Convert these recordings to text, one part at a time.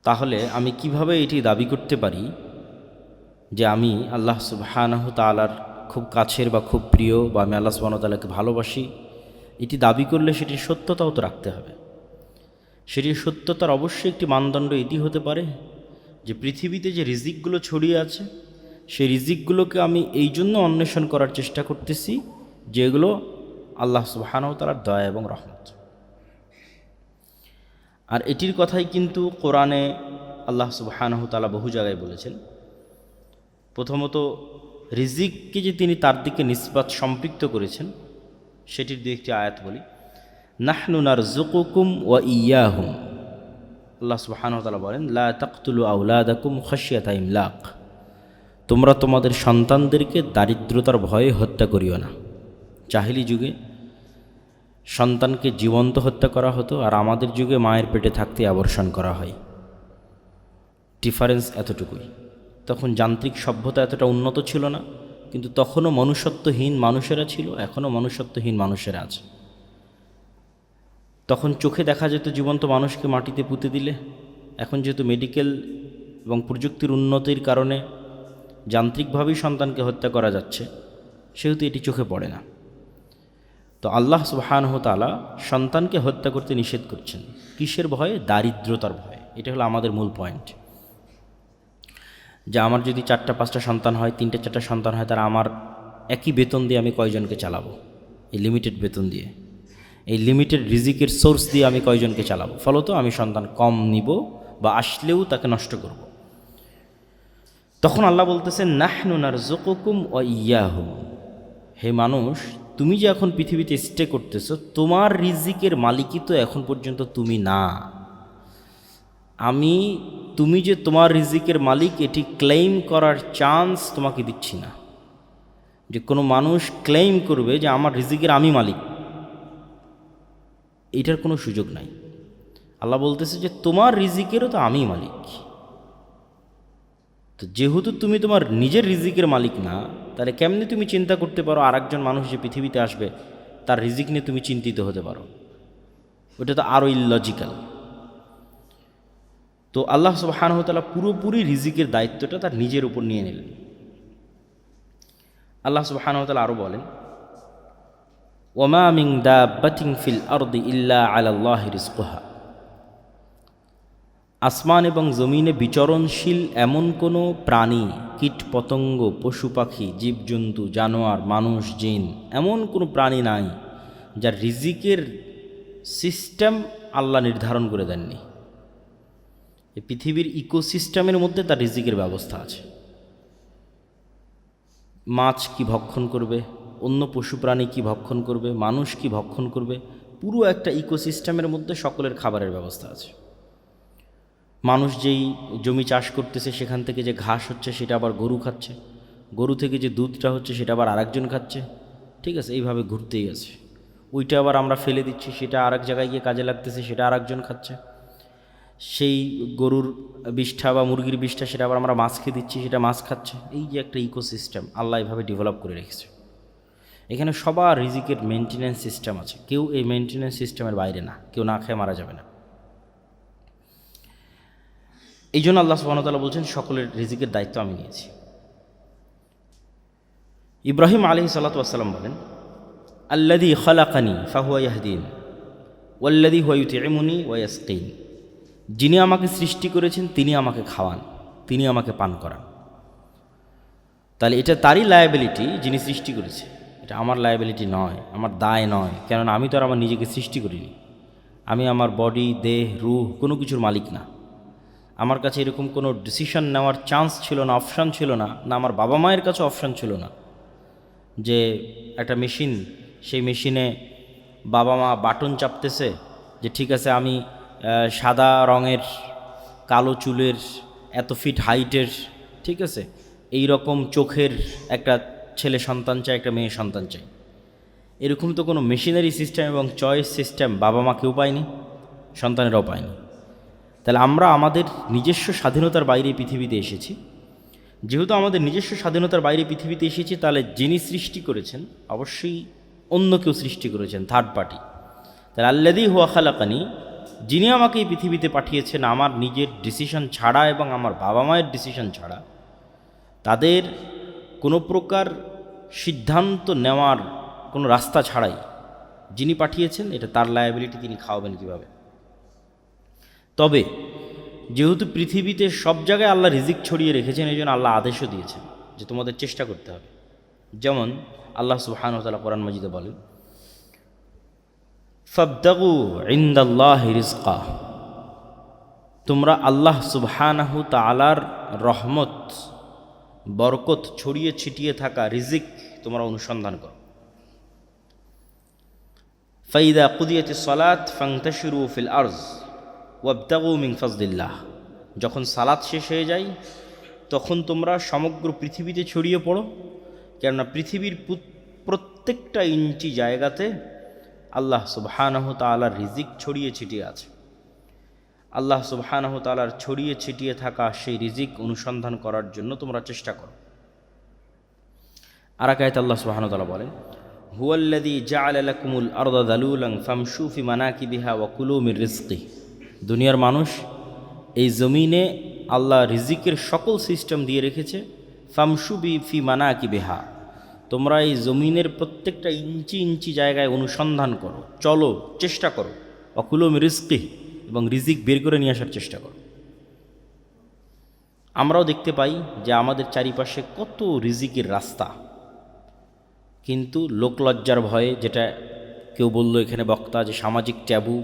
তাহলে আমি কিভাবে এটি দাবি করতে পারি যে আমি আল্লাহ সুবহানাহু তাআলার খুব কাছের বা খুব প্রিয়, বা আমি আল্লাহ সুবহানাহু তাআলাকে ভালোবাসি? এটি দাবি করলে সেটির সত্যতাও তো রাখতে হবে। সেটির সত্যতার অবশ্যই একটি মানদণ্ড এটি হতে পারে যে পৃথিবীতে যে রিজিকগুলো ছড়িয়ে আছে, সেই রিজিকগুলোকে আমি এই জন্য অন্বেষণ করার চেষ্টা করতেছি যেগুলো আল্লাহ সুবহানাহু তাআলার দয়া এবং রহমত। আর এটির কথাই কিন্তু কোরআনে আল্লাহ সুবহানাহু তাআলা বহু জায়গায় বলেছেন। প্রথমত রিজিককে যে তিনি তার দিকে নিসবাত সম্পৃক্ত করেছেন, সেটির দু একটি আয়াত বলি। নাহনু নারযুকুকুম ওয়া ইয়াহুম, আল্লাহ সুবহানাহু ওয়া তাআলা বলেন, লা তাকতুলু আওলাদাকুম খাশিয়াতা ইমলাক, তোমরা তোমাদের সন্তানদেরকে দারিদ্রতার ভয়ে হত্যা করিও না। জাহিলি যুগে সন্তানকে জীবন্ত হত্যা করা হতো, আর আমাদের যুগে মায়ের পেটে থাকতে আবর্ষণ করা হয়। ডিফারেন্স এতটুকুই। তখন যান্ত্রিক সভ্যতা এতটা উন্নত ছিল না, কিন্তু তখনও মনুষ্যত্বহীন মানুষেরা ছিল, এখনও মনুষ্যত্বহীন মানুষেরা আছে। তখন চোখে দেখা যেত জীবন্ত মানুষকে মাটিতে পুঁতে দিলে। এখন যেহেতু মেডিকেল এবং প্রযুক্তির উন্নতির কারণে যান্ত্রিকভাবেই সন্তানকে হত্যা করা যাচ্ছে, সেহেতু এটি চোখে পড়ে না। তো আল্লাহ সুবহানাহু তাআলা সন্তানকে হত্যা করতে নিষেধ করছেন। কিসের ভয়ে? দারিদ্রতার ভয়ে। এটা হলো আমাদের মূল পয়েন্ট। যে আমার যদি 4-5টা সন্তান হয়, 3-4টা সন্তান হয়, তারা আমার একই বেতন দিয়ে আমি কয়জনকে চালাবো? এই লিমিটেড বেতন দিয়ে, এই লিমিটেড রিজিকের সোর্স দিয়ে আমি কয়জনকে চালাবো? ফলত আমি সন্তান কম নিব, বা আসলেও তাকে নষ্ট করব। তখন আল্লাহ বলতেছেন, নাহনু নারযুকুকুম ওয়া ইয়াহুম, হে মানুষ, তুমি যে এখন পৃথিবীতে স্টে করতেছো, তোমার রিজিকের মালিকই তো এখন পর্যন্ত তুমি না। তুমি যে তোমার রিজিকের মালিক, এটি ক্লেইম করার চান্স তোমাকে দিচ্ছি না। যে কোনো মানুষ ক্লেইম করবে যে আমার রিজিকের আমি মালিক, এটার কোনো সুযোগ নাই। আল্লাহ বলতেছে যে তোমার রিজিকেরও তো আমি মালিক। তো যেহেতু তুমি তোমার নিজের রিজিকের মালিক না, তাহলে কেমনি তুমি চিন্তা করতে পারো আরেকজন মানুষ যে পৃথিবীতে আসবে তার রিজিক নিয়ে তুমি চিন্তিত হতে পারো? ওটা তো আরও ইললজিক্যাল। তো আল্লাহ সুবহানাহু ওয়া তাআলা পুরোপুরি রিজিকের দায়িত্বটা তার নিজের উপর নিয়ে নিলেন। আল্লাহ সুবহানাহু ওয়া তাআলা আরও বলেন, ওয়ামা মিন দাব্বাতিন ফিল আরদি ইল্লা আলাল্লাহি রিজকুহা, আসমান এবং জমিনে বিচরণশীল এমন কোনো প্রাণী, কীট পতঙ্গ, পশু পাখি, জীবজন্তু, জানোয়ার, মানুষ, জিন, এমন কোনো প্রাণী নাই যার রিজিকের সিস্টেম আল্লাহ নির্ধারণ করে দেননি। এই পৃথিবীর ইকোসিস্টেমের মধ্যে তার রিজিকের ব্যবস্থা আছে। মাছ কি ভক্ষণ করবে, অন্য পশু প্রাণী কি ভক্ষণ করবে, মানুষ কি ভক্ষণ করবে, পুরো একটা ইকোসিস্টেমের মধ্যে সকলের খাবারের ব্যবস্থা আছে। মানুষ যেই জমি চাষ করতেছে, সেখান থেকে যে ঘাস হচ্ছে সেটা আবার গরু খাচ্ছে, গরু থেকে যে দুধটা হচ্ছে সেটা আবার আরেকজন খাচ্ছে। ঠিক আছে, এইভাবে ঘুরতেই আছে। ওইটা আবার আমরা ফেলে দিচ্ছি, সেটা আরেক জায়গায় গিয়ে কাজে লাগতেছে, সেটা আরেকজন খাচ্ছে। সেই গরুর বিষ্ঠা বা মুরগির বিষ্ঠা, সেটা আবার আমরা মাছকে দিচ্ছি, সেটা মাছ খাচ্ছে। এই যে একটা ইকোসিস্টেম আল্লাহ এভাবে ডেভেলপ করে রেখেছে। এখানে সবার রিজিকের মেনটেন্যান্স সিস্টেম আছে, কেউ এই মেনটেন্যান্স সিস্টেমের বাইরে না, কেউ না খেয়ে মারা যাবে না। এই জন্য আল্লাহ সুবহানাহু ওয়া তাআলা বলছেন, সকলের রিজিকের দায়িত্ব আমি নিয়েছি। ইব্রাহিম আলাইহিস সালাতু ওয়াস সালাম বলেন, আল্লাযী খালাকানি ফাহুয়া ইয়াহদিন ওয়াল্লাযী হুয়া ইউতি'মুনি ওয়া ইয়াসকিন, যিনি আমাকে সৃষ্টি করেছেন তিনি আমাকে খাওয়ান, তিনি আমাকে পান করান। তাহলে এটা তারই লায়াবিলিটি, যিনি সৃষ্টি করেছে। এটা আমার লায়াবিলিটি নয়, আমার দায় নয়, কেননা আমি তো আর আমার নিজেকে সৃষ্টি করিনি। আমি আমার বডি, দেহ, রূহ কোনো কিছুর মালিক না। আমার কাছে এরকম কোনো ডিসিশন নেওয়ার চান্স ছিল না, অপশান ছিল না, না আমার বাবা মায়ের কাছে অপশান ছিল না যে একটা মেশিন, সেই মেশিনে বাবা মা বাটন চাপতেছে যে ঠিক আছে আমি সাদা রঙের, কালো চুলের, এত ফিট হাইটের, ঠিক আছে, এই রকম চোখের একটা ছেলে সন্তান চাই, একটা মেয়ে সন্তান চাই। এরকম তো কোনো মেশিনারি সিস্টেম এবং চয়েস সিস্টেম বাবা মা কেউ পায়নি, সন্তানেরাও পায়নি। তাহলে আমরা আমাদের নিজস্ব স্বাধীনতার বাইরে পৃথিবীতে এসেছি। যেহেতু আমাদের নিজস্ব স্বাধীনতার বাইরে পৃথিবীতে এসেছি, তাহলে যিনি সৃষ্টি করেছেন অবশ্যই অন্য কেউ সৃষ্টি করেছেন, থার্ড পার্টি। তাহলে আল্লাযী হুয়া খালাকানি যিনি আমাকে এই পৃথিবীতে পাঠিয়েছেন আমার নিজের ডিসিশন ছাড়া এবং আমার বাবা মায়ের ডিসিশন ছাড়া, তাদের কোনো প্রকার সিদ্ধান্ত নেওয়ার কোনো রাস্তা ছাড়াই যিনি পাঠিয়েছেন, এটা তার লায়াবিলিটি, তিনি খাওয়াবেন কীভাবে। তবে যেহেতু পৃথিবীতে সব জায়গায় আল্লাহ রিজিক ছড়িয়ে রেখেছেন, এই জন্য আল্লাহ আদেশও দিয়েছেন যে তোমাদের চেষ্টা করতে হবে। যেমন আল্লাহ সুবহানাহু ওয়া তাআলা কোরআন মাজিদে বলেন, ফাবতাগু ইনদাল্লাহি রিজকা, তোমরা আল্লাহ সুবহানাহু তাআলার রহমত, বরকত ছড়িয়ে ছিটিয়ে থাকা রিজিক তোমরা অনুসন্ধান করো। ফাইদা কুদিয়াতিস সালাত ফান্তাশিরু ফিল আরজ ওয়াবতাগু মিন ফাজলিল্লাহ, যখন সালাত শেষ হয়ে যায় তখন তোমরা সমগ্র পৃথিবীতে ছড়িয়ে পড়ো, কেননা পৃথিবীর প্রত্যেকটা ইঞ্চি জায়গাতে আল্লাহ সুবহানাহু তাআলার রিজিক ছড়িয়ে ছিটিয়ে আছে। আল্লাহ সুবহানাহু তাআলার ছড়িয়ে ছিটিয়ে থাকা সেই রিজিক অনুসন্ধান করার জন্য তোমরা চেষ্টা করো। আর এক আয়াতে আল্লাহ সুবহানাহু তাআলা বলেন, হুয়াল্লাযী জাআলা লাকুমুল আরদা যালুলান ফামশু ফি মানাকিবিহা ওয়া কুলু মির রিজকিহি, দুনিয়ার মানুষ, এই জমিনে আল্লাহ রিজিকের সকল সিস্টেম দিয়ে রেখেছে। ফামশু ফি মানাকিবিহা, তোমরা এই জমিনের প্রত্যেকটা ইঞ্চি ইঞ্চি জায়গায় অনুসন্ধান করো, চলো, চেষ্টা করো। ওয়া কুলু মির রিজকিহি, এবং রিজিক বের করে নিয়ে আসার চেষ্টা করো। আমরাও দেখতে পাই যে আমাদের চারিপাশে কত রিজিকের রাস্তা, কিন্তু লোকলজ্জার ভয়ে, যেটা কেউ বললো এখানে বক্তা যে সামাজিক ট্যাবু,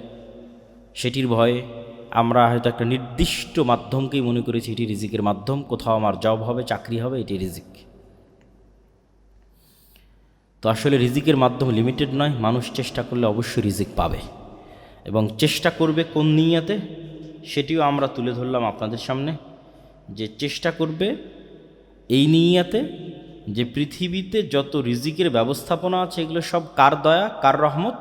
সেটির ভয়ে আমরা হয়তো একটা নির্দিষ্ট মাধ্যমকেই মনে করেছি এটি রিজিকের মাধ্যম, কোথাও আমার জব হবে, চাকরি হবে, এটি রিজিক। তো আসলে রিজিকের মাধ্যম লিমিটেড নয়, মানুষ চেষ্টা করলে অবশ্যই রিজিক পাবে, এবং চেষ্টা করবে কোন নিয়াতে সেটিও আমরা তুলে ধরলাম আপনাদের সামনে, যে চেষ্টা করবে এই নিয়াতে যে পৃথিবীতে যত রিজিকের ব্যবস্থাপনা আছে এগুলো সব কার দয়া, কার রহমত?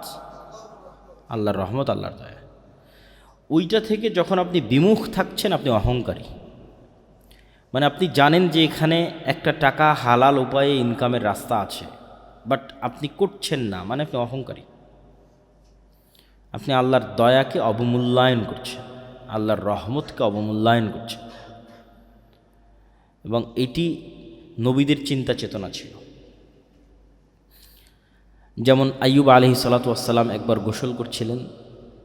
আল্লাহর রহমত, আল্লাহর দয়া। ওইটা থেকে যখন আপনি বিমুখ থাকছেন, আপনি অহংকারী। মানে আপনি জানেন যে এখানে একটা টাকা হালাল উপায়ে ইনকামের রাস্তা আছে, বাট আপনি করছেন না, মানে আপনি অহংকারী। আপনি আল্লাহর দয়াকে অবমূল্যায়ন করছেন, আল্লাহর রহমতকে অবমূল্যায়ন করছেন। এবং এটি নবীদের চিন্তা চেতনা ছিল। যেমন আইয়ুব আলাইহিস সালাতু ওয়াস সালাম একবার গোসল করছিলেন,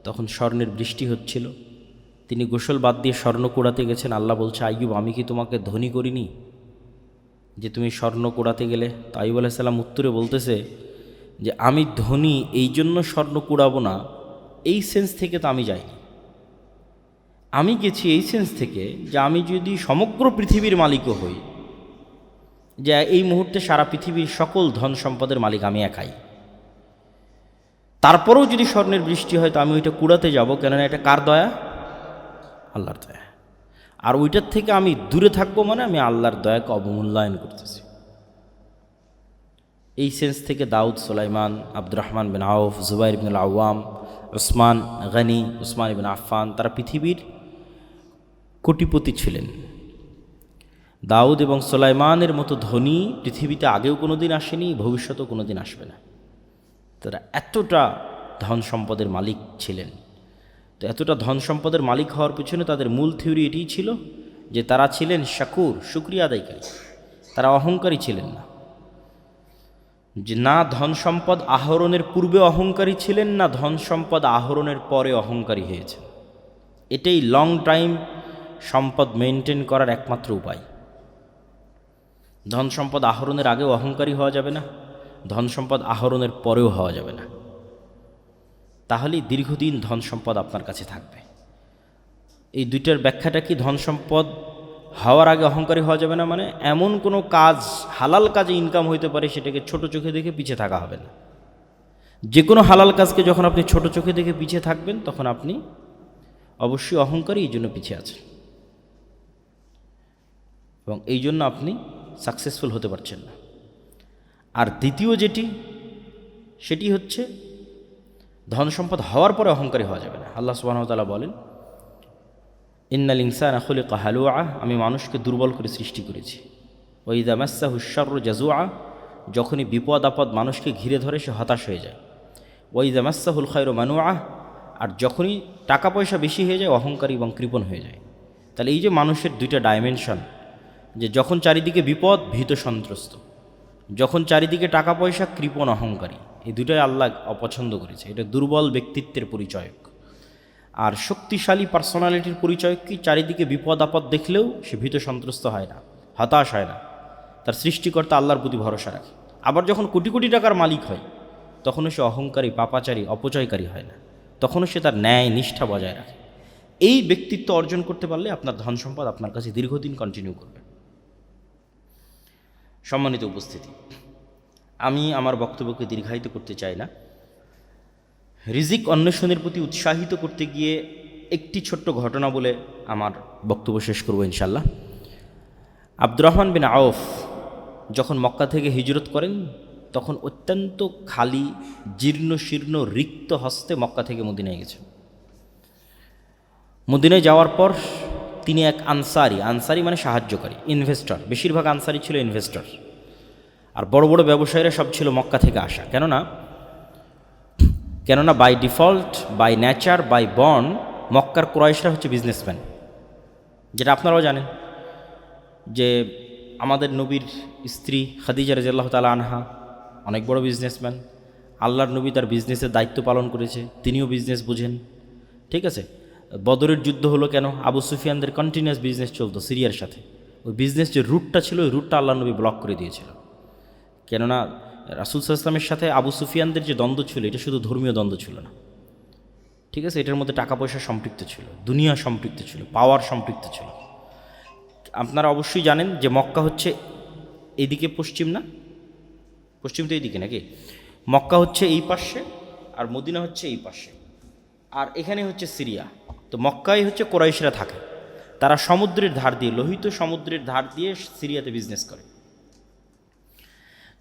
তখন স্বর্ণের বৃষ্টি হচ্ছিল, তিনি গোসল বাদ দিয়ে স্বর্ণ কুড়াতে গেছেন। আল্লাহ বলছে, আইয়ুব, আমি কি তোমাকে ধনী করিনি যে তুমি স্বর্ণ কুড়াতে গেলে? তো আইয়ুব আলাইহিস সালাম উত্তরে বলতেছে যে আমি ধনী এই জন্য স্বর্ণ কুড়াবো না, এই সেন্স থেকে তো আমি যাইনি। আমি গেছি এই সেন্স থেকে যে আমি যদি সমগ্র পৃথিবীর মালিকও হই, যে এই মুহূর্তে সারা পৃথিবীর সকল ধন সম্পদের মালিক আমি একাই, তারপরেও যদি স্বর্ণের বৃষ্টি হয় তো আমি ওইটা কুড়াতে যাব, কেননা এটা কার দয়া? আল্লাহর দয়া। আর ওইটার থেকে আমি দূরে থাকবো, মানে আমি আল্লাহর দয়াকে অবমূল্যায়ন করতেছি। এই সেন্স থেকে দাউদ, সুলাইমান, আব্দুর রহমান বিন আউফ, জুবাইর ইবনুল আওয়াম, উসমান গনি, উসমান ইবনে আফফান, তারা পৃথিবীর কোটিপতি ছিলেন। দাউদ এবং সুলাইমানের মতো ধনী পৃথিবীতে আগেও কোনো দিন আসেনি, ভবিষ্যতেও কোনো দিন আসবে না। তারা এতটা ধন সম্পদের মালিক ছিলেন। তো এতটা ধন সম্পদের মালিক হওয়ার পিছনে তাদের মূল থিওরি এটিই ছিল যে তারা ছিলেন শাকুর, শুকরিয়া আদায়কারী। তারা অহংকারী ছিলেন না, যে না ধন সম্পদ আহরণের পূর্বে অহংকারী ছিলেন, না ধন সম্পদ আহরণের পরে অহংকারী হয়েছে। এটাই লং টাইম সম্পদ মেনটেন করার একমাত্র উপায়। ধন সম্পদ আহরণের আগেও অহংকারী হওয়া যাবে না, ধন সম্পদ আহরণের পরেও হওয়া যাবে না। তাহলেই দীর্ঘদিন ধন সম্পদ আপনার কাছে থাকবে। এই দুইটার ব্যাখ্যাটা কি? ধন সম্পদ হওয়ার আগে অহংকারী হওয়া যাবে না মানে এমন কোনো কাজ, হালাল কাজে ইনকাম হইতে পারে, সেটাকে ছোট চোখে দেখে পিছিয়ে থাকা হবে না। যে কোনো হালাল কাজকে যখন আপনি ছোট চোখে দেখে পিছিয়ে থাকবেন, তখন আপনি অবশ্যই অহংকারী, এই জন্য পিছিয়ে আছেন, এবং এই জন্য আপনি সাকসেসফুল হতে পারছেন না। আর দ্বিতীয় যেটি, সেটি হচ্ছে ধন সম্পদ হওয়ার পরে অহংকারী হওয়া যাবে না। আল্লাহ সুবহানাহু ওয়া তাআলা বলেন, ইন্নাল ইনসানা খুলিকা হালুআ, আমি মানুষকে দুর্বল করে সৃষ্টি করেছি। ওয়া ইযা মাসসাহুশ শাররু জাজুআ, যখনই বিপদ আপদ মানুষকে ঘিরে ধরে সে হতাশ হয়ে যায়। ওয়া ইযা মাসসাহুল খায়রু মানুআ, আর যখনই টাকা পয়সা বেশি হয়ে যায় অহংকারী এবং কৃপণ হয়ে যায়। তাহলে এই যে মানুষের দুইটা ডাইমেনশন, যে যখন চারিদিকে বিপদ ভীত সন্ত্রস্ত, যখন চারিদিকে টাকা পয়সা কৃপণ অহংকারী, এই দুটাই আল্লাহ অপছন্দ করেছে। এটা দুর্বল ব্যক্তিত্বের পরিচয়ক। আর শক্তিশালী পার্সোনালিটির পরিচয় কি? চারিদিকে বিপদ আপদ দেখলেও সে ভীত সন্ত্রস্ত হয় না, হতাশ হয় না, তার সৃষ্টিকর্তা আল্লাহর প্রতি ভরসা রাখে। আবার যখন কোটি কোটি টাকার মালিক হয় তখনও সে অহংকারী, পাপাচারী, অপচয়কারী হয় না, তখনও সে তার ন্যায় নিষ্ঠা বজায় রাখে। এই ব্যক্তিত্ব অর্জন করতে পারলে আপনার ধন সম্পদ আপনার কাছে দীর্ঘদিন কন্টিনিউ করবে। সম্মানিত উপস্থিতি, আমি আমার বক্তব্যকে দীর্ঘায়িত করতে চাই না। রিজিক অন্বেষণের প্রতি উৎসাহিত করতে গিয়ে একটি ছোট্ট ঘটনা বলে আমার বক্তব্য শেষ করব ইনশাল্লাহ। আব্দুর রহমান বিন আউফ যখন মক্কা থেকে হিজরত করেন তখন অত্যন্ত খালি, জীর্ণ শীর্ণ, রিক্ত হস্তে মক্কা থেকে মদিনায় গেছেন। মদিনায় যাওয়ার পর তিনি এক আনসারি মানে সাহায্যকারী, ইনভেস্টর, বেশিরভাগ আনসারি ছিল ইনভেস্টর, আর বড় বড় ব্যবসায়ীরা সব ছিল মক্কা থেকে আসা। কেননা by default, by nature, by born মক্কার কুরাইশরা হচ্ছে বিজনেসম্যান। যেটা আপনারাও জানেন যে আমাদের নবীর স্ত্রী খাদিজা রাদিয়াল্লাহু তাআলা আনহা অনেক বড় বিজনেসম্যান। আল্লাহর নবী তার বিজনেসের দায়িত্ব পালন করেছে, তিনিও বিজনেস বুঝেন। ঠিক আছে, বদরের যুদ্ধ হলো কেন? আবু সুফিয়ানদের কন্টিনিউয়াস বিজনেস চলতো সিরিয়ার সাথে। ওই বিজনেস যে রুটটা ছিল, ওই রুটটা আল্লাহর নবী ব্লক করে দিয়েছিল। কেননা রাসূল সাল্লাল্লাহু আলাইহি ওয়াসাল্লামের সাথে আবু সুফিয়ানদের যে দ্বন্দ্ব ছিল, এটা শুধু ধর্মীয় দ্বন্দ্ব ছিল না। ঠিক আছে, এটার মধ্যে টাকা পয়সা সম্পৃক্ত ছিল, দুনিয়া সম্পৃক্ত ছিল, পাওয়ার সম্পৃক্ত ছিল। আপনারা অবশ্যই জানেন যে মক্কা হচ্ছে এইদিকে পশ্চিম, না পশ্চিম তো এইদিকে নাকি? মক্কা হচ্ছে এই পাশে আর মদিনা হচ্ছে এই পাশে, আর এখানে হচ্ছে সিরিয়া। তো মক্কায় হচ্ছে কুরাইশরা থাকে, তারা সমুদ্রের ধার দিয়ে, লোহিত সমুদ্রের ধার দিয়ে সিরিয়াতে বিজনেস করে।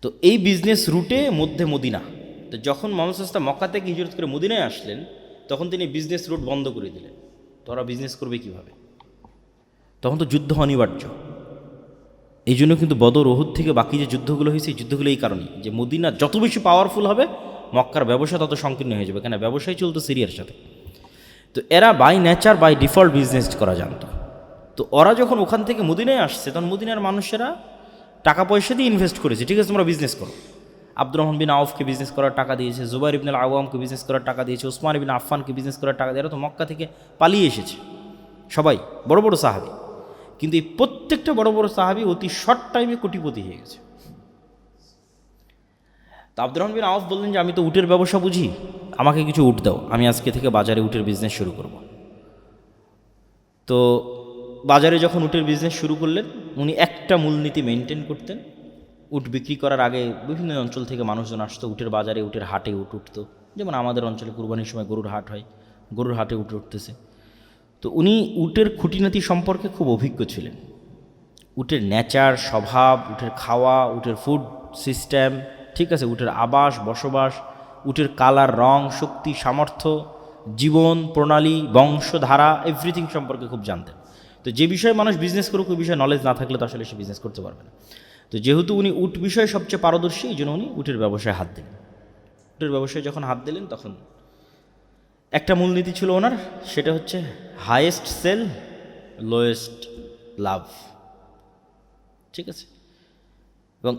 তো এই বিজনেস রুটে মধ্যে মদিনা। তো যখন মুহাম্মদ সাল্লাল্লাহু আলাইহি ওয়াসাল্লাম মক্কা থেকে হিজরত করে মদিনায় আসলেন তখন তিনি বিজনেস রুট বন্ধ করে দিলেন। তো ওরা বিজনেস করবে কীভাবে? তখন তো যুদ্ধ অনিবার্য। এই জন্য কিন্তু বদর, উহুদ থেকে বাকি যে যুদ্ধগুলো হয়েছে, এই যুদ্ধগুলো এই কারণেই, যে মদিনা যত বেশি পাওয়ারফুল হবে মক্কার ব্যবসা তত সংকীর্ণ হয়ে যাবে, কেন ব্যবসায় চলতো সিরিয়ার সাথে। তো এরা by nature, by default business করা জানতো। তো ওরা যখন ওখান থেকে মদিনায় আসছে তখন মদিনার মানুষেরা টাকা পয়সা দিয়ে ইনভেস্ট করেছে। ঠিক আছে, তোমরা বিজনেস করো। আব্দুর রহমান বিন আউফকে বিজনেস করার টাকা দিয়েছে, জুবাইর ইবনুল আওয়ামকে বিজনেস করার টাকা দিয়েছে, ওসমান ইবনে আফফানকে বিজনেস করার টাকা দিয়ে। এরা তো মক্কা থেকে পালিয়ে এসেছে সবাই, বড় বড় সাহাবী। কিন্তু এই প্রত্যেকটা বড় বড় সাহাবী অতি শর্ট টাইমে কোটিপতি হয়ে গেছে। তো আব্দুর রহমান বিন আউফ বললেন যে আমি তো উটের ব্যবসা বুঝি, আমাকে কিছু উট দাও, আমি আজকে থেকে বাজারে উটের বিজনেস শুরু করব। তো বাজারে যখন উটের বিজনেস শুরু করলেন, উনি একটা মূলনীতি মেনটেন করতেন। উট বিক্রি করার আগে বিভিন্ন অঞ্চল থেকে মানুষজন আসতো উটের বাজারে, উটের হাটে উট উঠতো। যেমন আমাদের অঞ্চলে কুরবানির সময় গরুর হাট হয়, গরুর হাটে উট উঠতেছে। তো উনি উটের খুঁটিনাটি সম্পর্কে খুব অভিজ্ঞ ছিলেন। উটের নেচার, স্বভাব, উটের খাওয়া, উটের ফুড সিস্টেম, ঠিক আছে, উটের আবাস, বসবাস, উটের কালার, রং, শক্তি, সামর্থ্য, জীবন প্রণালী, বংশধারা, এভরিথিং সম্পর্কে খুব জানতেন। তো যে বিষয়ে মানুষ বিজনেস করুক, ওই বিষয়ে নলেজ না থাকলে তো আসলে সে বিজনেস করতে পারবে না। তো যেহেতু উনি উট বিষয়ে সবচেয়ে পারদর্শী, এই জন্য উনি উটের ব্যবসায় হাত দিলেন। উটের ব্যবসায় যখন হাত দিলেন তখন একটা মূলনীতি ছিল ওনার, সেটা হচ্ছে হাইয়েস্ট সেল, লোয়েস্ট লাভ। ঠিক আছে, এবং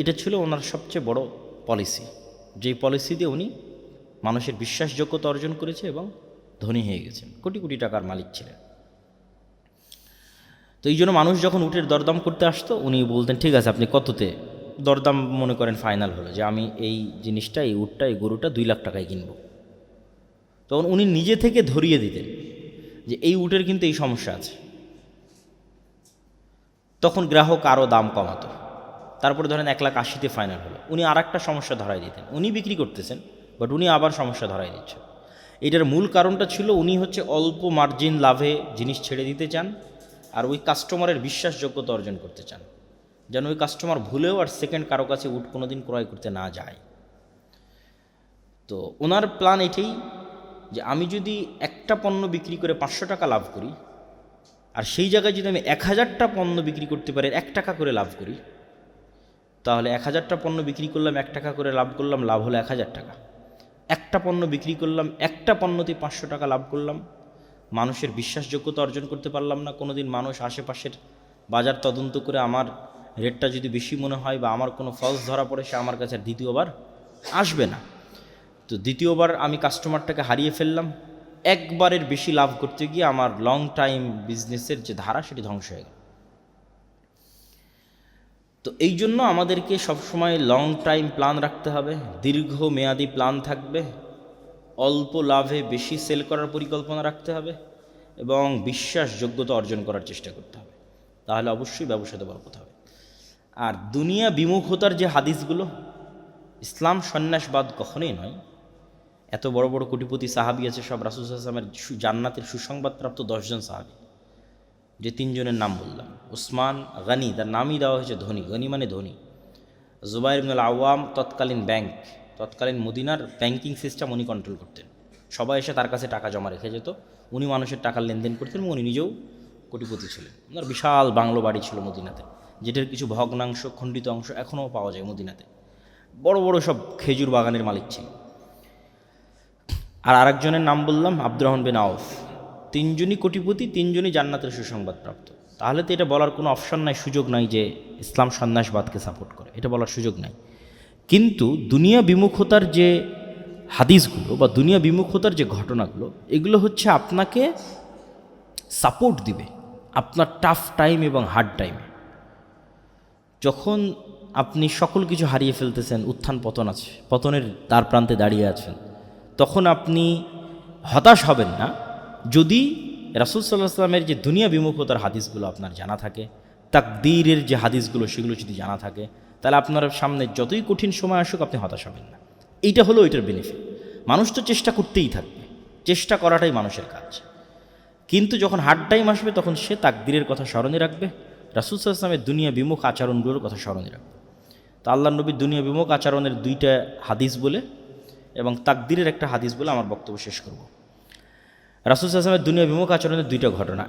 এটা ছিল ওনার সবচেয়ে বড় পলিসি, যেই পলিসি দিয়ে উনি মানুষের বিশ্বাসযোগ্যতা অর্জন করেছে এবং ধনী হয়ে গেছেন, কোটি কোটি টাকার মালিক ছিলেন। তো এই জন্য মানুষ যখন উটের দরদাম করতে আসতো উনি বলতেন ঠিক আছে আপনি কততে দরদাম মনে করেন ফাইনাল হলো, যে আমি এই জিনিসটা, এই উটটা, এই গরুটা 2 লাখ টাকায় কিনব। তখন উনি নিজে থেকে ধরিয়ে দিতেন যে এই উটের কিন্তু এই সমস্যা আছে। তখন গ্রাহক আরও দাম কমাতো। তারপরে ধরেন 1,80,000-তে ফাইনাল হলো, উনি আর একটা সমস্যা ধরাই দিতেন। উনি বিক্রি করতেছেন বাট উনি আবার সমস্যা ধরাই দিচ্ছেন। এটার মূল কারণটা ছিল উনি হচ্ছে অল্প মার্জিন লাভে জিনিস ছেড়ে দিতে চান, আর ওই কাস্টমারের বিশ্বাসযোগ্যতা অর্জন করতে চান, যেন ওই কাস্টমার ভুলেও আর সেকেন্ড কারো কাছে উট কোনো দিন ক্রয় করতে না যায়। তো ওনার প্ল্যান এটাই যে আমি যদি একটা পণ্য বিক্রি করে 500 টাকা লাভ করি, আর সেই জায়গায় যদি আমি 1000টা পণ্য বিক্রি করতে পারি 1 টাকা করে লাভ করি, তাহলে 1000টা পণ্য বিক্রি করলাম 1 টাকা করে লাভ করলাম, লাভ হলো 1000 টাকা। একটা পণ্য বিক্রি করলাম, একটা পণ্যতে 500 টাকা লাভ করলাম, মানুষের বিশ্বাসযোগ্যতা অর্জন করতে পারলাম না। কোনো দিন মানুষ আশেপাশের বাজার তদন্ত করে আমার রেটটা যদি বেশি মনে হয় বা আমার কোনো ফলস ধরা পড়ে, সে আমার কাছে আর দ্বিতীয়বার আসবে না। তো দ্বিতীয়বার আমি কাস্টমারটাকে হারিয়ে ফেললাম। একবারের বেশি লাভ করতে গিয়ে আমার লং টাইম বিজনেসের যে ধারা সেটি ধ্বংস হয়ে গেল। তো এই জন্য আমাদেরকে সবসময় লং টাইম প্ল্যান রাখতে হবে, দীর্ঘমেয়াদী প্ল্যান থাকবে, অল্প লাভে বেশি সেল করার পরিকল্পনা রাখতে হবে এবং বিশ্বাসযোগ্যতা অর্জন করার চেষ্টা করতে হবে। তাহলে অবশ্যই ব্যবসাতে বরকত হবে। আর দুনিয়া বিমুখতার যে হাদিসগুলো, ইসলাম সন্ন্যাসবাদ কখনোই নয়। এত বড় বড় কোটিপতি সাহাবি আছে, সব রাসূল সাল্লাল্লাহু আলাইহি ওয়াসাল্লামের জান্নাতের সুসংবাদপ্রাপ্ত 10 জন সাহাবি। যে 3 জনের নাম বললাম, উসমান গনি, তার নামই দেওয়া হয়েছে ধনী, গনি মানে ধনী। জুবাইর ইবনুল আওয়াম, তৎকালীন মদিনার ব্যাংকিং সিস্টেম উনি কন্ট্রোল করতেন। সবাই এসে তার কাছে টাকা জমা রেখে যেত, উনি মানুষের টাকার লেনদেন করতেন এবং উনি নিজেও কোটিপতি ছিলেন। ওনার বিশাল বাংলো বাড়ি ছিল মদিনাতে, যেটার কিছু ভগ্নাংশ, খণ্ডিত অংশ এখনও পাওয়া যায় মদিনাতে। বড় বড় সব খেজুর বাগানের মালিক ছিল। আর আরেকজনের নাম বললাম আব্দুর রহমান বিন আউফ। 3 জনই কোটিপতি, 3 জনই জান্নাতের সুসংবাদপ্রাপ্ত। তাহলে তো এটা বলার কোনো অপশন নাই, সুযোগ নাই যে ইসলাম সন্ন্যাসবাদকে সাপোর্ট করে, এটা বলার সুযোগ নাই। কিন্তু দুনিয়া বিমুখতার যে হাদিসগুলো বা দুনিয়া বিমুখতার যে ঘটনাগুলো, এগুলো হচ্ছে আপনাকে সাপোর্ট দিবে আপনার টাফ টাইম এবং হার্ড টাইমে। যখন আপনি সকল কিছু হারিয়ে ফেলতেছেন, উত্থান পতন আছে, পতনের দ্বার প্রান্তে দাঁড়িয়ে আছেন, তখন আপনি হতাশ হবেন না যদি রাসূল সাল্লাল্লাহু আলাইহি ওয়াসাল্লামের যে দুনিয়া বিমুখতার হাদিসগুলো আপনার জানা থাকে, তাকদীরের যে হাদিসগুলো সেগুলো যদি জানা থাকে, তাহলে আপনার সামনে যতই কঠিন সময় আসুক আপনি হতাশ হবেন না। এইটা হলো এটার বেনিফিট। মানুষ তো চেষ্টা করতেই থাকবে, চেষ্টা করাটাই মানুষের কাজ। কিন্তু যখন হার্ড টাইম আসবে তখন সে তাকদীরের কথা স্মরণে রাখবে, রাসূল সাল্লাল্লাহু আলাইহি ওয়াসাল্লামের দুনিয়া বিমুখ আচরণগুলোর কথা স্মরণে রাখবে। তো আল্লাহর নবীর দুনিয়া বিমুখ আচরণের 2টা হাদিস বলে এবং তাকদীরের একটা হাদিস বলে আমার বক্তব্য শেষ করব। রাসূল সাল্লাল্লাহু আলাইহি ওয়াসাল্লামের দুনিয়া বিমুখ আচরণের 2টা ঘটনা।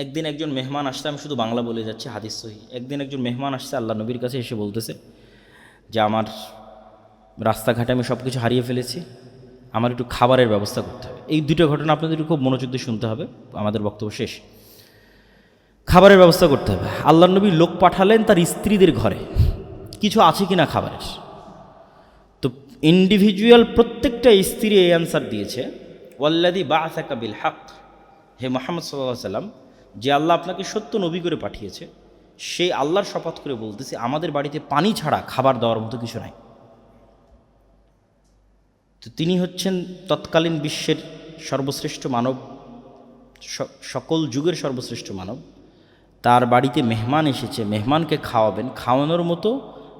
একদিন একজন মেহমান আসছে, আমি শুধু বাংলা বলে যাচ্ছি, হাদিস সহিহ। একদিন একজন মেহমান আসছে আল্লাহ নবীর কাছে, এসে বলতেছে যে আমার রাস্তাঘাটে আমি সব কিছু হারিয়ে ফেলেছি, আমার একটু খাবারের ব্যবস্থা করতে হবে। এই 2টা ঘটনা আপনাদের খুব মনোযোগ দিয়ে শুনতে হবে, আমাদের বক্তব্য শেষ। খাবারের ব্যবস্থা করতে হবে। আল্লাহ নবী লোক পাঠালেন তার স্ত্রীদের ঘরে, কিছু আছে কিনা খাবারের। তো ইন্ডিভিজুয়াল প্রত্যেকটা স্ত্রী এই অ্যান্সার দিয়েছে, ওয়াল্লাযী বা'আসাকা বিল হক, হে মুহাম্মদ সাল্লাল্লাহু আলাইহি ওয়াসাল্লাম, যে আল্লাহ আপনাকে সত্য নবী করে পাঠিয়েছে, সেই আল্লাহর শপথ করে বলতেছে আমাদের বাড়িতে পানি ছাড়া খাবার দেওয়ার মতো কিছু নাই। তো তিনি হচ্ছেন তৎকালীন বিশ্বের সর্বশ্রেষ্ঠ মানব, সকল যুগের সর্বশ্রেষ্ঠ মানব। তার বাড়িতে মেহমান এসেছে, মেহমানকে খাওয়াবেন, খাওয়ানোর মতো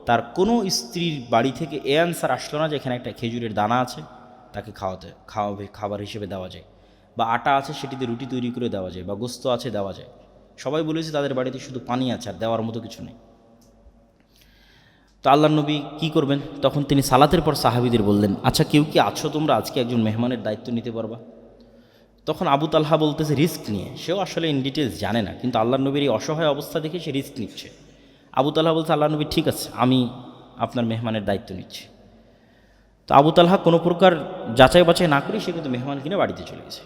তার কোনো স্ত্রীর বাড়ি থেকে এ অ্যান্সার আসলো না যে এখানে একটা খেজুরের দানা আছে, তাকে খাবার হিসেবে দেওয়া যায়, বা আটা আছে সেটিতে রুটি তৈরি করে দেওয়া যায়, বা গোস্ত আছে দেওয়া যায়। সবাই বলেছে তাদের বাড়িতে শুধু পানি আছে, আর দেওয়ার মতো কিছু নেই। তো আল্লাহর নবী কী করবেন? তখন তিনি সালাতের পর সাহাবীদের বললেন, আচ্ছা কেউ কি আছো তোমরা আজকে একজন মেহমানের দায়িত্ব নিতে পারবা? তখন আবু তালহা বলতেছে রিস্ক নিয়ে, সেও আসলে ইন ডিটেলস জানে না, কিন্তু আল্লাহর নবীর এই অসহায় অবস্থা দেখে সে রিস্ক নিচ্ছে। আবু তালহা বলছে, আল্লাহ নবী ঠিক আছে, আমি আপনার মেহমানের দায়িত্ব নিচ্ছি। তো আবু তালহা কোনো প্রকার যাচাই বাছাই না করে সে কিন্তু মেহমান কিনে বাড়িতে চলে গেছে।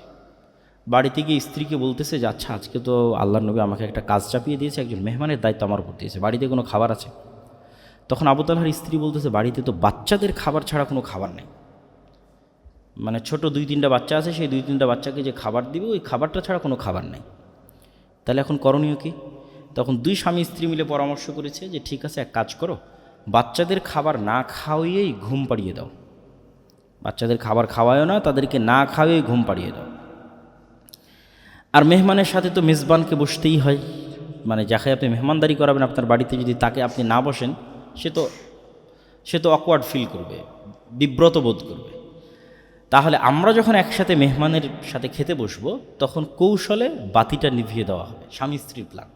বাড়িতে গিয়ে স্ত্রীকে বলতেছে যে আচ্ছা আজকে তো আল্লাহর নবী আমাকে একটা কাজ চাপিয়ে দিয়েছে, একজন মেহমানের দায়িত্ব আমার উপর দিয়েছে, বাড়িতে কোনো খাবার আছে? তখন আবু তালহার স্ত্রী বলতেছে বাড়িতে তো বাচ্চাদের খাবার ছাড়া কোনো খাবার নেই, মানে ছোট 2-3টা বাচ্চা আছে, সেই 2-3টা বাচ্চাকে যে খাবার দিবে ওই খাবারটা ছাড়া কোনো খাবার নেই। তাহলে এখন করণীয় কি? তখন 2 স্বামী স্ত্রী মিলে পরামর্শ করেছে যে ঠিক আছে, এক কাজ করো, বাচ্চাদের খাবার না খাওয়িয়েই ঘুম পাড়িয়ে দাও। বাচ্চাদের খাবার খাওয়ায়ও না, তাদেরকে না খাওয়িয়েই ঘুম পাড়িয়ে দাও। আর মেহমানের সাথে তো মেজবানকে বসতেই হয়, মানে যাকে আপনি মেহমানদারি করাবেন আপনার বাড়িতে, যদি তাকে আপনি না বসেন সে তো অকওয়ার্ড ফিল করবে, বিব্রত বোধ করবে। তাহলে আমরা যখন একসাথে মেহমানের সাথে খেতে বসবো তখন কৌশলে বাতিটা নিভিয়ে দেওয়া হবে, স্বামী স্ত্রীর প্ল্যান।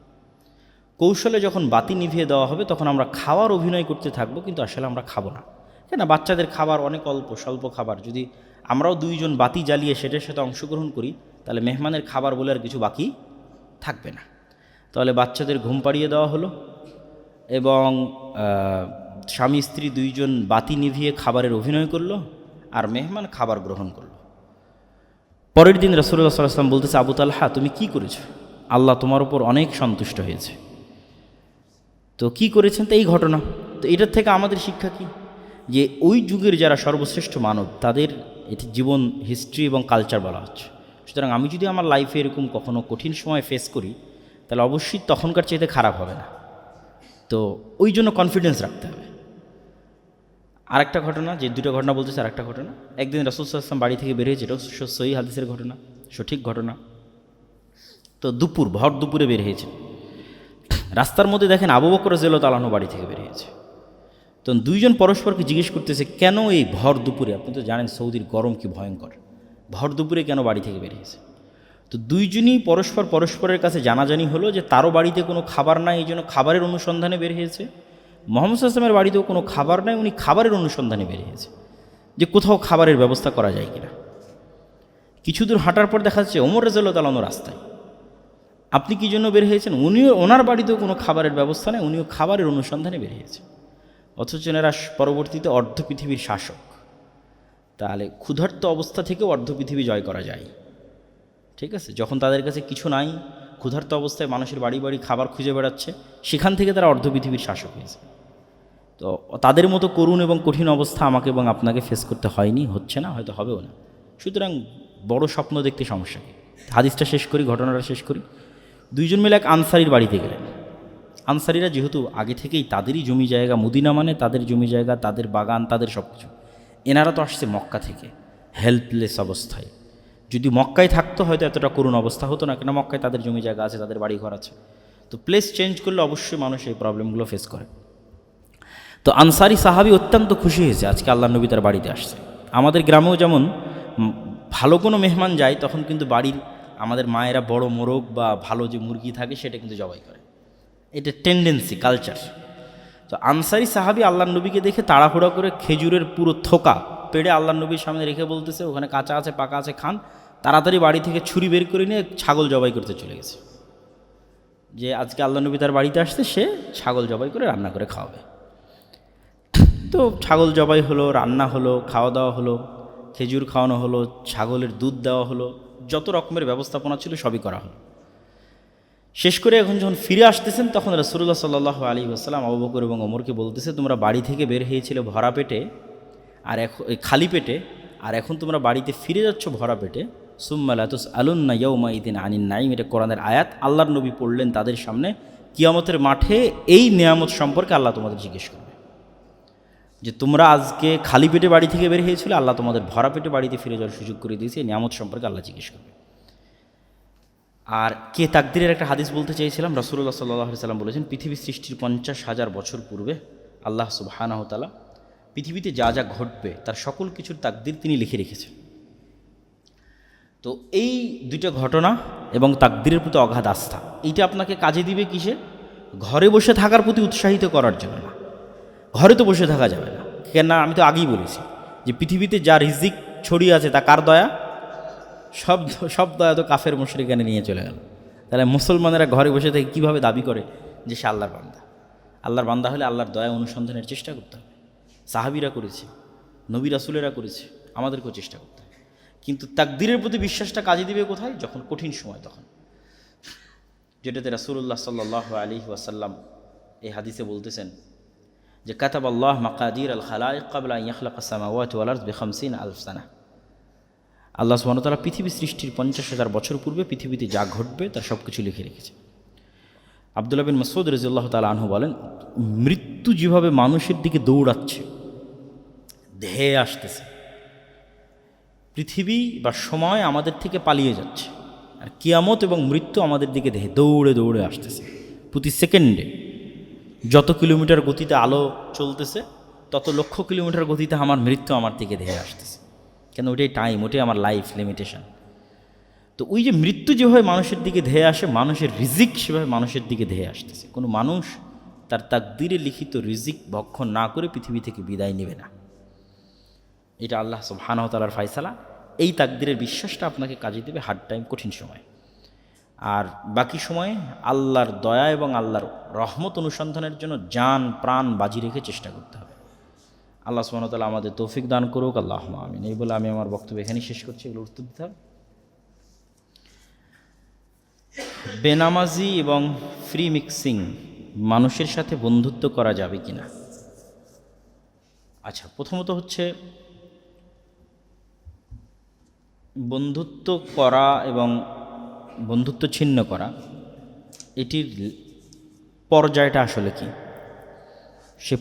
কৌশলে যখন বাতি নিভিয়ে দেওয়া হবে তখন আমরা খাওয়ার অভিনয় করতে থাকবো, কিন্তু আসলে আমরা খাবো না। কেন? বাচ্চাদের খাবার অনেক স্বল্প খাবার, যদি আমরাও 2 জন বাতি জ্বালিয়ে সেটার সাথে অংশগ্রহণ করি তাহলে মেহমানের খাবার বলে আর কিছু বাকি থাকবে না। তাহলে বাচ্চাদের ঘুম পাড়িয়ে দেওয়া হলো এবং স্বামী স্ত্রী দুইজন বাতি নিভিয়ে খাবারের অভিনয় করলো, আর মেহমান খাবার গ্রহণ করলো। পরের দিন রাসূলুল্লাহ সাল্লাল্লাহু আলাইহি ওয়াসাল্লাম বলতেছে, আবু তালহা তুমি কি করেছো? আল্লাহ তোমার উপর অনেক সন্তুষ্ট হয়েছে। তো কি করেছেন? তো এই ঘটনা। তো এটার থেকে আমাদের শিক্ষা কি? যে ওই যুগের যারা সর্বশ্রেষ্ঠ মানব, তাদের এটি জীবন হিস্ট্রি এবং কালচার বলা হচ্ছে। সুতরাং আমি যদি আমার লাইফে এরকম কখনো কঠিন সময় ফেস করি, তাহলে অবশ্যই তখনকার চাইতে খারাপ হবে না। তো ওই জন্য কনফিডেন্স রাখতে হবে। আরেকটা ঘটনা, যে দুটো ঘটনা বলতেছে, আরেকটা ঘটনা, একদিন রাসূল সাল্লাল্লাহু আলাইহি ওয়াসাল্লাম বাড়ি থেকে বেরিয়েছে, এটাও সহিহ হাদিসের ঘটনা, সঠিক ঘটনা। তো ভর দুপুরে বের হয়েছে। রাস্তার মধ্যে দেখেন আবু বকর রাদিয়াল্লাহু তাআলা আনহু বাড়ি থেকে বের হয়েছে। তো দুইজন পরস্পরকে জিজ্ঞেস করতেছে, কেন এই ভর দুপুরে? আপনি তো জানেন সৌদির গরম কি ভয়ঙ্কর, ভর দুপুরে কেন বাড়ি থেকে বেরিয়েছে? তো দুইজনই পরস্পরের কাছে জানাজানি হলো যে তারও বাড়িতে কোনো খাবার নাই, এই জন্য খাবারের অনুসন্ধানে বের হয়েছে। মুহাম্মদ সাল্লাল্লাহু আলাইহি ওয়াসাল্লামের বাড়িতেও কোনো খাবার নাই, উনি খাবারের অনুসন্ধানে বের হয়েছে, যে কোথাও খাবারের ব্যবস্থা করা যায় কিনা। কিছু দূর হাঁটার পর দেখা যাচ্ছে ওমর রাদিয়াল্লাহু তাআলা রাস্তায়। আপনি কি জন্য বের হয়েছেন? ওনার বাড়িতেও কোনো খাবারের ব্যবস্থা নেই, উনিও খাবারের অনুসন্ধানে বের হয়েছে। অথচ এনারা পরবর্তীতে অর্ধ পৃথিবীর শাসক। তাহলে ক্ষুধার্ত অবস্থা থেকেও অর্ধ পৃথিবী জয় করা যায়, ঠিক আছে? যখন তাদের কাছে কিছু নাই, ক্ষুধার্ত অবস্থায় মানুষের বাড়ি বাড়ি খাবার খুঁজে বেড়াচ্ছে, সেখান থেকে তারা অর্ধ পৃথিবীর শাসক হয়েছে। তো তাদের মতো করুণ এবং কঠিন অবস্থা আমাকে এবং আপনাকে ফেস করতে হয়নি, হচ্ছে না, হয়তো হবেও না। সুতরাং বড় স্বপ্ন দেখতে সমস্যা কি? হাদিসটা শেষ করি, ঘটনাটা শেষ করি। দুইজন মিলে এক আনসারির বাড়িতে গেলেন। আনসারিরা যেহেতু আগে থেকেই তাদেরই জমি জায়গা, মদিনা মানে তাদের জমি জায়গা, তাদের বাগান, তাদের সব কিছু। এনারা তো আসছে মক্কা থেকে হেল্পলেস অবস্থায়। যদি মক্কায় থাকতো হয়তো এতটা করুণ অবস্থা হতো না, কেন মক্কায় তাদের জমি জায়গা আছে, তাদের বাড়ি ঘর আছে। তো প্লেস চেঞ্জ করলে অবশ্যই মানুষ এই প্রবলেমগুলো ফেস করে। তো আনসারি সাহাবী অত্যন্ত খুশি হয়েছে আজকে আল্লাহ নবী তার বাড়িতে আসছে। আমাদের গ্রামেও যেমন ভালো কোনো মেহমান যায়, তখন কিন্তু বাড়ির আমাদের মায়েরা বড় মোরগ বা ভালো যে মুরগি থাকে সেটা কিন্তু জবাই করে, এটা টেন্ডেন্সি, কালচার। তো আনসারি সাহাবী আল্লাহ নবীকে দেখে তাড়াহুড়া করে খেজুরের পুরো থোকা পেড়ে আল্লাহ নবীর সামনে রেখে বলতেছে, ওখানে কাঁচা আছে পাকা আছে খান। তাড়াতাড়ি বাড়ি থেকে ছুরি বের করে নিয়ে ছাগল জবাই করতে চলে গেছে, যে আজকে আল্লাহ নবী তার বাড়িতে আসছে, সে ছাগল জবাই করে রান্না করে খাওয়াবে। তো ছাগল জবাই হলো, রান্না হলো, খাওয়া দাওয়া হলো, খেজুর খাওয়ানো হলো, ছাগলের দুধ দেওয়া হলো, যত রকমের ব্যবস্থাপনা ছিল সবই করা হলো। শেষ করে এখন যখন ফিরে আসতেছেন, তখন রাসূলুল্লাহ সাল্লাল্লাহু আলাইহি ওয়াসাল্লাম আবু বকর এবং ওমরকে বলতেছে, তোমরা বাড়ি থেকে বের হয়েছিলে ভরা পেটে, আর এখন খালি পেটে, আর এখন তোমরা বাড়িতে ফিরে যাচ্ছ ভরা পেটে। সুম্মা লা তুসআলুন্না ইয়াওমাইদিন আনিন নাঈম, এটা কোরআনের আয়াত। আল্লাহর নবী পড়লেন তাদের সামনে, কিয়ামতের মাঠে এই নিয়ামত সম্পর্কে আল্লাহ তোমাদের জিজ্ঞেস করবে, যে তোমরা আজকে খালি পেটে বাড়ি থেকে বের হয়েছিল, আল্লাহ তোমাদের ভরা পেটে বাড়িতে ফিরে যাওয়ার সুযোগ করে দিয়েছে, এই নিয়ামত সম্পর্কে আল্লাহ জিজ্ঞেস করবে। আর কে তাকদীরের একটা হাদিস বলতে চাইছিলাম। রাসূলুল্লাহ সাল্লাল্লাহু আলাইহি ওয়াসাল্লাম বলেছেন, পৃথিবী সৃষ্টির 50,000 বছর পূর্বে আল্লাহ সুবহানাহু ওয়া তাআলা পৃথিবীতে যা যা ঘটবে তার সকল কিছুর তাকদীর তিনি লিখে রেখেছেন। তো এই দুটো ঘটনা এবং তাকদীরের প্রতি অগাধ আস্থা, এইটা আপনাকে কাজে দিবে কিসে? ঘরে বসে থাকার প্রতি উৎসাহিত করার জন্য না। ঘরে তো বসে থাকা যাবে না, কেন না? আমি তো আগেই বলেছি যে পৃথিবীতে যা রিজিক ছড়িয়ে আছে তা কার দয়া? সব দয়া তো কাফের মুশরিকানে নিয়ে চলে গেল। তাহলে মুসলমানেরা ঘরে বসে থেকে কীভাবে দাবি করে যে সে আল্লাহর বান্দা? আল্লাহর বান্দা হলে আল্লাহর দয়া অনুসন্ধানের চেষ্টা করতে হবে। সাহাবীরা করেছে, নবী রাসূলেরা করেছে, আমাদেরকেও চেষ্টা করতে হবে। কিন্তু তাকদীরের প্রতি বিশ্বাসটা কাজে দিবে কোথায়? যখন কঠিন সময়, তখন। যেটাতে রাসূলুল্লাহ সাল্লাল্লাহু আলাইহি ওয়াসাল্লাম এই হাদিসে বলতেছেন যে কাতাবাল্লাহ মাকাদির আল খালাইক ক্বাবলা আন ইয়াখলাকাস সামাওয়াতি ওয়াল আরদ বি50,000 সানা। আল্লাহ সুবহানাহু ওয়া তাআলা পৃথিবী সৃষ্টির 50,000 বছর পূর্বে পৃথিবীতে যা ঘটবে তার সব কিছু লিখে রেখেছে। আব্দুল্লাহ বিন মাসউদ রাদিয়াল্লাহু তাআলা আনহু বলেন, মৃত্যু যেভাবে মানুষের দিকে দৌড়াচ্ছে, ধেয়ে আসতেছে, পৃথিবী বা সময় আমাদের থেকে পালিয়ে যাচ্ছে, আর কিয়ামত এবং মৃত্যু আমাদের দিকে দৌড়ে দৌড়ে আসতেছে। প্রতি সেকেন্ডে যত কিলোমিটার গতিতে আলো চলতেছে, তত লক্ষ কিলোমিটার গতিতে আমার মৃত্যু আমার দিকে ধেয়ে আসতেছে। কেন? ওটাই টাইম, ওটাই আমার লাইফ লিমিটেশন। তো ওই যে মৃত্যু যেভাবে মানুষের দিকে ধেয়ে আসে, মানুষের রিজিক সেভাবে মানুষের দিকে ধেয়ে আসতেছে। কোনো মানুষ তার তাকদীরে লিখিত রিজিক ভক্ষণ না করে পৃথিবী থেকে বিদায় নেবে না। এটা আল্লাহ সুবহানাহু ওয়া তাআলার ফায়সালা। এই তাকদীরের বিশ্বাসটা আপনাকে কাজে দেবে হার্ড টাইম, কঠিন সময়। আর বাকি সময়ে আল্লাহর দয়া এবং আল্লাহর রহমত অনুসন্ধানের জন্য জান প্রাণ বাজি রেখে চেষ্টা করতে হবে। আল্লাহ সুবহানাহু ওয়া তাআলা আমাদের তৌফিক দান করুক, আল্লাহুম্মা আমিন। এই বলে আমি আমার বক্তব্য এখানেই শেষ করছি। এগুলো উত্তর দিতে হবে। বেনামাজি এবং ফ্রি মিক্সিং মানুষের সাথে বন্ধুত্ব করা যাবে কি না? আচ্ছা, প্রথমত হচ্ছে বন্ধুত্ব করা এবং বন্ধুত্ব ছিন্ন করা, এটির পর্যায়টা আসলে কি? সে